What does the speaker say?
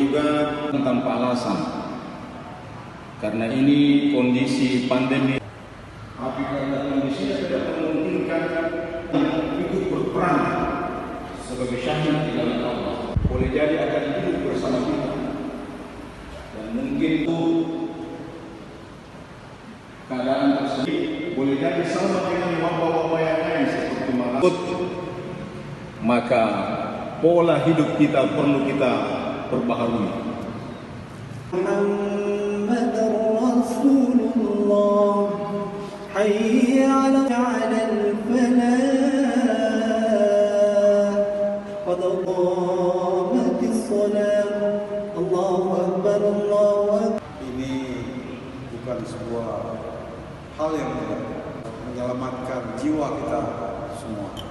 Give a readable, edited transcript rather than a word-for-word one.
juga tanpa alasan, karena ini kondisi pandemi. Tapi karena kondisinya tidak memungkinkan ikut berperang sebagai syahid di dalam Allah, boleh jadi akan hidup bersama kita, dan mungkin itu keadaan tersebut boleh jadi sama dengan wabah-wabah yang lain seperti malaria. Maka pola hidup kita perlu kita perbaharui. Muhammadur Rasulullah, hayya 'alal falah, qad qamatis shalah, Allahu akbar, Allahu akbar. Ini bukan sebuah hal yang tidak menyelamatkan jiwa kita semua.